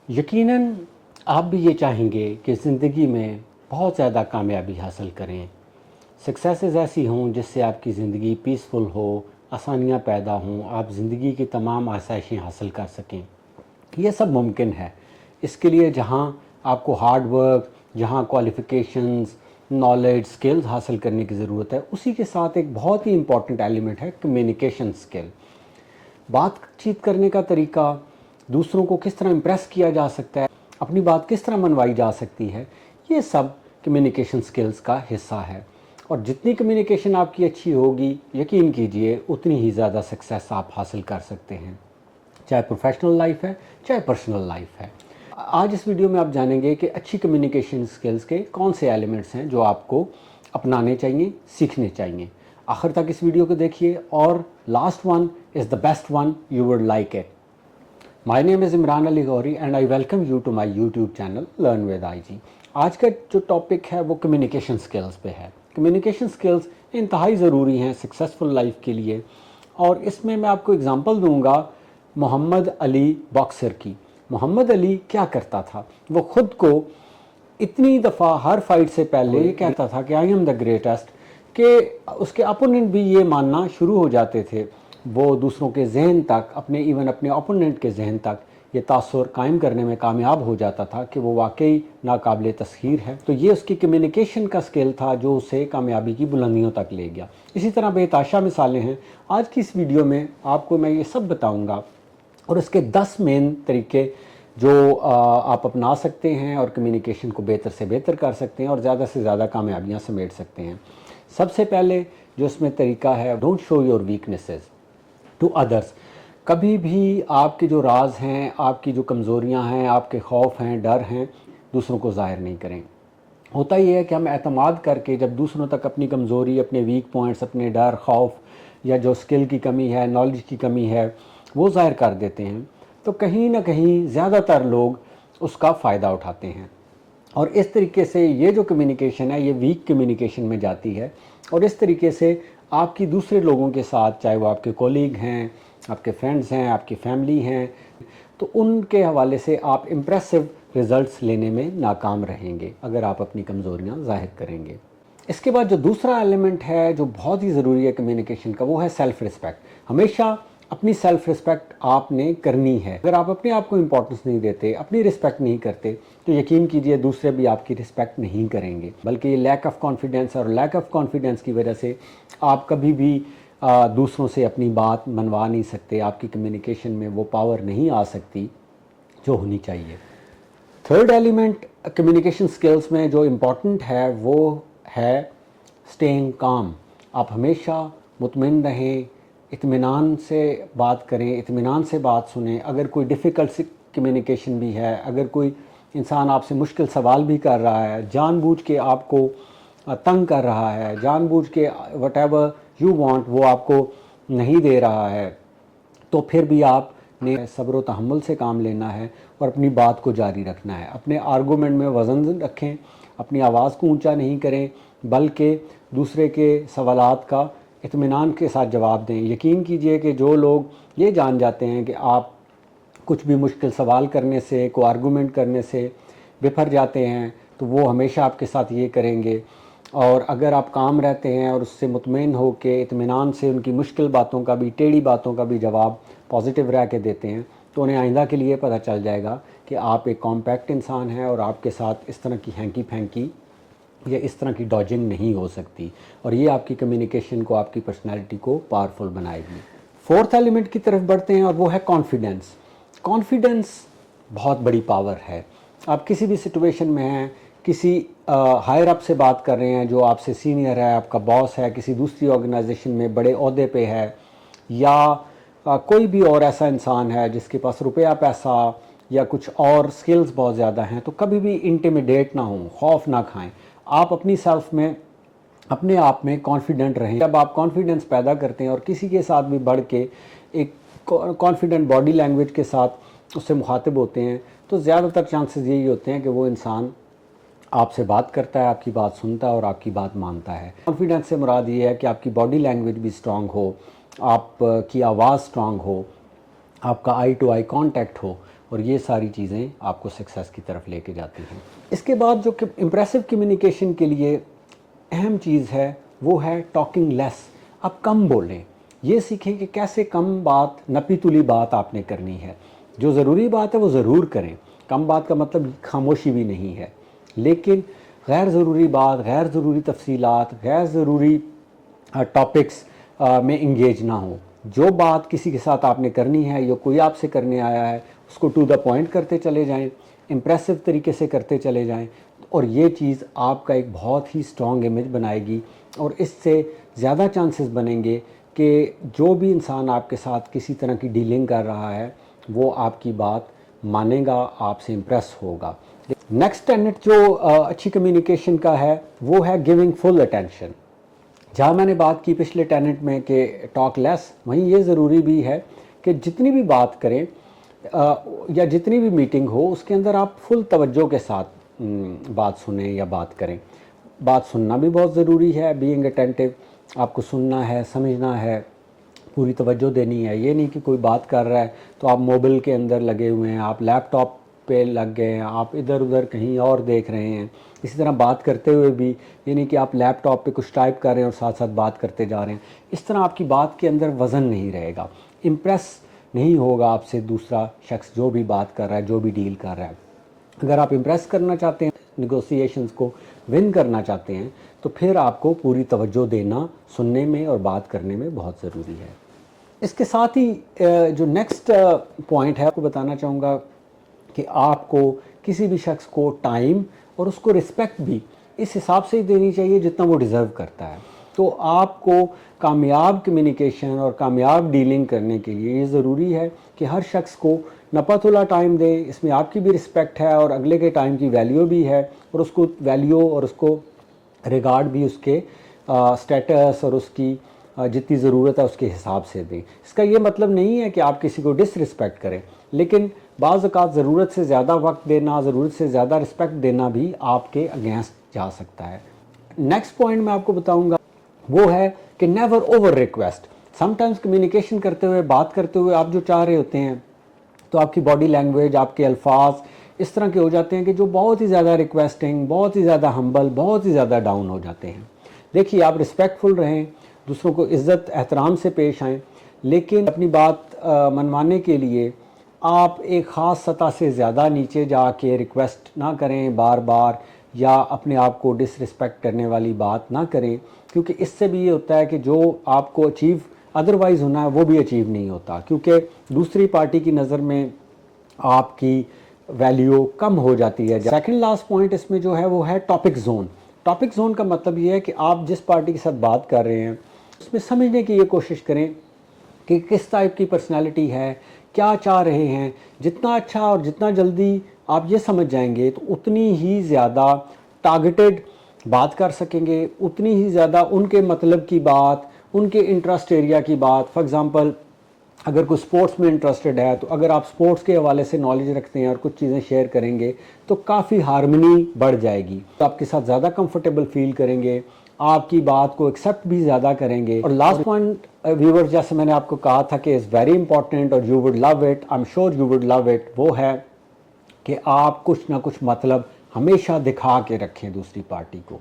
यकीनन आप भी ये चाहेंगे कि ज़िंदगी में बहुत ज़्यादा कामयाबी हासिल करें, सक्सेसेस ऐसी हों जिससे आपकी ज़िंदगी पीसफुल हो, आसानियाँ पैदा हों, आप ज़िंदगी की तमाम आसाइशें हासिल कर सकें। ये सब मुमकिन है। इसके लिए जहाँ आपको हार्ड वर्क, जहाँ क्वालिफ़िकेशंस, नॉलेज, स्किल्स हासिल करने की ज़रूरत है, उसी के साथ एक बहुत ही इम्पॉर्टेंट एलिमेंट है कम्युनिकेशन स्किल। बातचीत करने का तरीका, दूसरों को किस तरह इम्प्रेस किया जा सकता है, अपनी बात किस तरह मनवाई जा सकती है, ये सब कम्युनिकेशन स्किल्स का हिस्सा है। और जितनी कम्युनिकेशन आपकी अच्छी होगी, यकीन कीजिए उतनी ही ज़्यादा सक्सेस आप हासिल कर सकते हैं, चाहे प्रोफेशनल लाइफ है, चाहे पर्सनल लाइफ है। आज इस वीडियो में आप जानेंगे कि अच्छी कम्युनिकेशन स्किल्स के कौन से एलिमेंट्स हैं जो आपको अपनाने चाहिए, सीखने चाहिए। आखिर तक इस वीडियो को देखिए और last one is the best one, you would like it. My name is Imran Ali Ghauri and I welcome you to my YouTube channel learn with IG. आज का जो टॉपिक है वो कम्युनिकेशन स्किल्स पे है। कम्युनिकेशन स्किल्स इंतहाई ज़रूरी हैं सक्सेसफुल लाइफ के लिए, और इसमें मैं आपको एग्जांपल दूंगा मोहम्मद अली बॉक्सर की। मोहम्मद अली क्या करता था, वो ख़ुद को इतनी दफ़ा हर फाइट से पहले ये कहता था कि आई एम द ग्रेटेस्ट, कि उसके अपोनेंट भी ये मानना शुरू हो जाते थे। वो दूसरों के जहन तक, अपने अपोनेंट के जहन तक ये तासुर कायम करने में कामयाब हो जाता था कि वो वाकई नाकाबिले तस्खीर है। तो ये उसकी कम्युनिकेशन का स्किल था जो उसे कामयाबी की बुलंदियों तक ले गया। इसी तरह बेताशा मिसालें हैं। आज की इस वीडियो में आपको मैं ये सब बताऊँगा और इसके 10 मेन तरीके जो आप अपना सकते हैं और कम्युनिकेशन को बेहतर से बेहतर कर सकते हैं और ज़्यादा से ज़्यादा कामयाबियाँ समेट सकते हैं। सबसे पहले जो इसमें तरीका है, don't show your weaknesses to others. कभी भी आपके जो राज हैं, आपकी जो कमज़ोरियां हैं, आपके खौफ हैं, डर हैं, दूसरों को ज़ाहिर नहीं करें। होता ही है कि हम एतमाद करके जब दूसरों तक अपनी कमज़ोरी, अपने वीक पॉइंट्स, अपने डर, खौफ या जो स्किल की कमी है, नॉलेज की कमी है, वो ज़ाहिर कर देते हैं, तो कहीं ना कहीं ज़्यादातर लोग उसका फ़ायदा उठाते हैं। और इस तरीके से ये जो कम्युनिकेशन है ये वीक कम्युनिकेशन में जाती है। और इस तरीके से आपकी दूसरे लोगों के साथ, चाहे वो आपके कोलीग हैं, आपके फ्रेंड्स हैं, आपकी फैमिली हैं, तो उनके हवाले से आप इम्प्रेसिव रिज़ल्ट्स लेने में नाकाम रहेंगे अगर आप अपनी कमज़ोरियाँ ज़ाहिर करेंगे। इसके बाद जो दूसरा एलिमेंट है जो बहुत ही ज़रूरी है कम्युनिकेशन का, वो है सेल्फ़ रिस्पेक्ट। हमेशा अपनी सेल्फ़ रिस्पेक्ट आपने करनी है। अगर आप अपने आप को इम्पोर्टेंस नहीं देते, अपनी रिस्पेक्ट नहीं करते, तो यकीन कीजिए दूसरे भी आपकी रिस्पेक्ट नहीं करेंगे। बल्कि लैक ऑफ कॉन्फिडेंस, और लैक ऑफ कॉन्फिडेंस की वजह से आप कभी भी दूसरों से अपनी बात मनवा नहीं सकते। आपकी कम्युनिकेशन में वो पावर नहीं आ सकती जो होनी चाहिए। थर्ड एलिमेंट कम्युनिकेशन स्किल्स में जो इम्पॉर्टेंट है वो है स्टेइंग काम। आप हमेशा मुतमईन रहें, इत्मीनान से बात करें, इत्मीनान से बात सुनें। अगर कोई डिफ़िकल्ट कम्युनिकेशन भी है, अगर कोई इंसान आपसे मुश्किल सवाल भी कर रहा है, जानबूझ के आपको तंग कर रहा है, जानबूझ के वटेवर यू वांट वो आपको नहीं दे रहा है, तो फिर भी आपने सब्र व तहम्मुल से काम लेना है और अपनी बात को जारी रखना है। अपने आर्गूमेंट में वज़न रखें, अपनी आवाज़ को ऊंचा नहीं करें, बल्कि दूसरे के सवालात का इत्मीनान के साथ जवाब दें। यकीन कीजिए कि जो लोग ये जान जाते हैं कि आप कुछ भी मुश्किल सवाल करने से, को आर्गूमेंट करने से बिफर जाते हैं, तो वो हमेशा आपके साथ ये करेंगे। और अगर आप काम रहते हैं और उससे मुतमईन हो के इत्मीनान से उनकी मुश्किल बातों का भी, टेढ़ी बातों का भी जवाब पॉजिटिव रह के देते हैं, तो उन्हें आइंदा के लिए पता चल जाएगा कि आप एक कॉम्पैक्ट इंसान हैं और आपके साथ इस तरह की हैंकी फैंकी या इस तरह की डॉजिंग नहीं हो सकती। और ये आपकी कम्युनिकेशन को, आपकी पर्सनैलिटी को पावरफुल बनाएगी। फोर्थ एलिमेंट की तरफ बढ़ते हैं और वो है कॉन्फिडेंस। कॉन्फिडेंस बहुत बड़ी पावर है। आप किसी भी सिचुएशन में हैं, किसी हायर अप से बात कर रहे हैं जो आपसे सीनियर है, आपका बॉस है, किसी दूसरी ऑर्गेनाइजेशन में बड़े ओहदे पे है, या कोई भी और ऐसा इंसान है जिसके पास रुपया, पैसा या कुछ और स्किल्स बहुत ज़्यादा हैं, तो कभी भी इंटिमिडेट ना हो, खौफ ना खाएं। आप अपनी सेल्फ में, अपने आप में कॉन्फिडेंट रहें। जब आप कॉन्फिडेंस पैदा करते हैं और किसी के साथ भी बढ़ के एक कॉन्फिडेंट बॉडी लैंग्वेज के साथ उससे मुखातिब होते हैं, तो ज़्यादातर चांसेस यही होते हैं कि वो इंसान आपसे बात करता है, आपकी बात सुनता है और आपकी बात मानता है। कॉन्फिडेंस से मुराद ये है कि आपकी बॉडी लैंग्वेज भी स्ट्रांग हो, आपकी आवाज़ स्ट्रांग हो, आपका आई टू आई कांटेक्ट हो, اور یہ ساری چیزیں آپ کو سکسیس کی طرف لے کے جاتی ہیں۔ اس کے بعد جو کہ امپریسو کمیونیکیشن کے لیے اہم چیز ہے وہ ہے ٹاکنگ لیس۔ آپ کم بولیں، یہ سیکھیں کہ کیسے کم بات، نپی تلی بات آپ نے کرنی ہے۔ جو ضروری بات ہے وہ ضرور کریں، کم بات کا مطلب خاموشی بھی نہیں ہے، لیکن غیر ضروری بات، غیر ضروری تفصیلات، غیر ضروری ٹاپکس میں انگیج نہ ہوں۔ جو بات کسی کے ساتھ آپ نے کرنی ہے یا کوئی آپ سے کرنے آیا ہے اس کو ٹو دا پوائنٹ کرتے چلے جائیں، امپریسو طریقے سے کرتے چلے جائیں، اور یہ چیز آپ کا ایک بہت ہی اسٹرانگ امیج بنائے گی، اور اس سے زیادہ چانسز بنیں گے کہ جو بھی انسان آپ کے ساتھ کسی طرح کی ڈیلنگ کر رہا ہے وہ آپ کی بات مانے گا، آپ سے امپریس ہوگا۔ نیکسٹ ٹینٹ جو اچھی کمیونیکیشن کا ہے وہ ہے گیونگ فل اٹینشن۔ جہاں میں نے بات کی پچھلے ٹینٹ میں کہ ٹاک لیس، وہیں یہ ضروری بھی ہے کہ جتنی بھی بات کریں یا جتنی بھی میٹنگ ہو اس کے اندر آپ فل توجہ کے ساتھ بات سنیں یا بات کریں۔ بات سننا بھی بہت ضروری ہے، بینگ اٹینٹیو، آپ کو سننا ہے، سمجھنا ہے، پوری توجہ دینی ہے۔ یہ نہیں کہ کوئی بات کر رہا ہے تو آپ موبائل کے اندر لگے ہوئے ہیں، آپ لیپ ٹاپ پہ لگ گئے ہیں، آپ ادھر ادھر کہیں اور دیکھ رہے ہیں۔ اسی طرح بات کرتے ہوئے بھی یہ نہیں کہ آپ لیپ ٹاپ پہ کچھ ٹائپ کر رہے ہیں اور ساتھ ساتھ بات کرتے جا رہے ہیں۔ اس طرح آپ کی بات کے اندر وزن نہیں رہے گا، امپریس نہیں ہوگا آپ سے دوسرا شخص جو بھی بات کر رہا ہے، جو بھی ڈیل کر رہا ہے۔ اگر آپ امپریس کرنا چاہتے ہیں، نیگوسیشنز کو ون کرنا چاہتے ہیں، تو پھر آپ کو پوری توجہ دینا سننے میں اور بات کرنے میں بہت ضروری ہے۔ اس کے ساتھ ہی جو نیکسٹ پوائنٹ ہے آپ کو بتانا چاہوں گا کہ آپ کو کسی بھی شخص کو ٹائم اور اس کو رسپیکٹ بھی اس حساب سے ہی دینی چاہیے جتنا وہ ڈیزرو کرتا ہے۔ تو آپ کو کامیاب کمیونیکیشن اور کامیاب ڈیلنگ کرنے کے لیے یہ ضروری ہے کہ ہر شخص کو نپا تلا ٹائم دیں، اس میں آپ کی بھی رسپیکٹ ہے اور اگلے کے ٹائم کی ویلیو بھی ہے، اور اس کو ویلیو اور اس کو ریگارڈ بھی اس کے سٹیٹس اور اس کی جتنی ضرورت ہے اس کے حساب سے دیں۔ اس کا یہ مطلب نہیں ہے کہ آپ کسی کو ڈس رسپیکٹ کریں، لیکن بعض اوقات ضرورت سے زیادہ وقت دینا، ضرورت سے زیادہ رسپیکٹ دینا بھی آپ کے اگینسٹ جا سکتا ہے۔ نیکسٹ پوائنٹ میں آپ کو بتاؤں گا وہ ہے کہ never over request. Some times communication کرتے ہوئے، بات کرتے ہوئے آپ جو چاہ رہے ہوتے ہیں تو آپ کی باڈی لینگویج، آپ کے الفاظ اس طرح کے ہو جاتے ہیں کہ جو بہت ہی زیادہ ریکویسٹنگ، بہت ہی زیادہ ہمبل، بہت ہی زیادہ ڈاؤن ہو جاتے ہیں۔ دیکھیے، آپ رسپیکٹفل رہیں، دوسروں کو عزت احترام سے پیش آئیں، لیکن اپنی بات منوانے کے لیے آپ ایک خاص سطح سے زیادہ نیچے جا کے ریکویسٹ نہ کریں بار بار، یا اپنے آپ کو ڈس رسپیکٹ کرنے والی بات نہ کریں، کیونکہ اس سے بھی یہ ہوتا ہے کہ جو آپ کو اچیو ادروائز ہونا ہے وہ بھی اچیو نہیں ہوتا، کیونکہ دوسری پارٹی کی نظر میں آپ کی ویلیو کم ہو جاتی ہے۔ سیکنڈ لاسٹ پوائنٹ اس میں جو ہے وہ ہے ٹاپک زون۔ ٹاپک زون کا مطلب یہ ہے کہ آپ جس پارٹی کے ساتھ بات کر رہے ہیں اس میں سمجھنے کی یہ کوشش کریں کہ کس ٹائپ کی پرسنالٹی ہے، کیا چاہ رہے ہیں۔ جتنا اچھا اور جتنا جلدی آپ یہ سمجھ جائیں گے تو اتنی ہی زیادہ ٹارگیٹڈ بات کر سکیں گے، اتنی ہی زیادہ ان کے مطلب کی بات، ان کے انٹرسٹ ایریا کی بات۔ فار ایگزامپل، اگر کوئی سپورٹس میں انٹرسٹڈ ہے تو اگر آپ سپورٹس کے حوالے سے نالج رکھتے ہیں اور کچھ چیزیں شیئر کریں گے تو کافی ہارمنی بڑھ جائے گی، تو آپ کے ساتھ زیادہ کمفرٹیبل فیل کریں گے، آپ کی بات کو ایکسیپٹ بھی زیادہ کریں گے۔ اور لاسٹ پوائنٹ ویور، جیسے میں نے آپ کو کہا تھا کہ از ویری امپورٹنٹ اور you would love it, I am sure you would love it, وہ ہے کہ آپ کچھ نہ کچھ مطلب ہمیشہ دکھا کے رکھیں دوسری پارٹی کو۔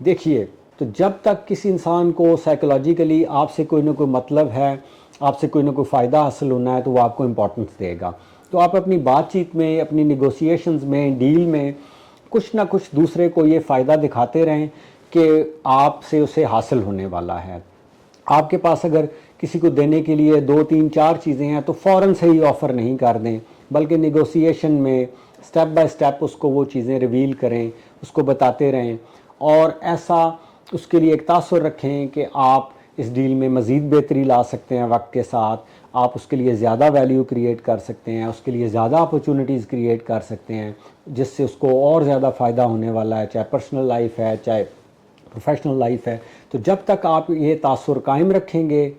دیکھیے، تو جب تک کسی انسان کو سائیکولوجیکلی آپ سے کوئی نہ کوئی مطلب ہے، آپ سے کوئی نہ کوئی فائدہ حاصل ہونا ہے، تو وہ آپ کو امپورٹنس دے گا۔ تو آپ اپنی بات چیت میں، اپنی نیگوسیشنز میں، ڈیل میں کچھ نہ کچھ دوسرے کو یہ فائدہ دکھاتے رہیں کہ آپ سے اسے حاصل ہونے والا ہے۔ آپ کے پاس اگر کسی کو دینے کے لیے 2 3 4 چیزیں ہیں تو فوراً سے ہی آفر نہیں کر دیں، بلکہ نیگوسیشن میں سٹیپ بائی سٹیپ اس کو وہ چیزیں ریویل کریں، اس کو بتاتے رہیں، اور ایسا اس کے لیے ایک تاثر رکھیں کہ آپ اس ڈیل میں مزید بہتری لا سکتے ہیں وقت کے ساتھ، آپ اس کے لیے زیادہ ویلیو کریٹ کر سکتے ہیں، اس کے لیے زیادہ اپرچونٹیز کریٹ کر سکتے ہیں، جس سے اس کو اور زیادہ فائدہ ہونے والا ہے، چاہے پرسنل لائف ہے، چاہے پروفیشنل لائف ہے۔ تو جب تک آپ یہ تاثر قائم رکھیں گے،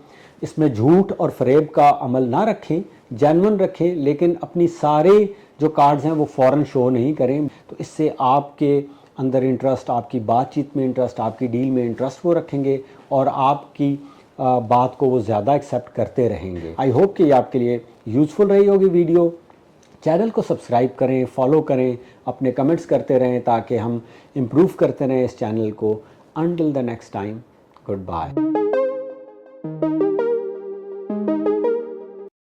اس میں جھوٹ اور فریب کا عمل نہ رکھیں، جینون رکھیں، لیکن اپنی سارے جو کارڈز ہیں وہ فوراً شو نہیں کریں، تو اس سے آپ کے اندر انٹرسٹ، آپ کی بات چیت میں انٹرسٹ، آپ کی ڈیل میں انٹرسٹ وہ رکھیں گے، اور آپ کی بات کو وہ زیادہ ایکسیپٹ کرتے رہیں گے۔ آئی ہوپ کہ یہ آپ کے لیے یوزفل رہی ہوگی ویڈیو۔ چینل کو سبسکرائب کریں، فالو کریں، اپنے کمنٹس کرتے رہیں تاکہ ہم امپروو کرتے رہیں اس چینل کو. Until the next time, good bye.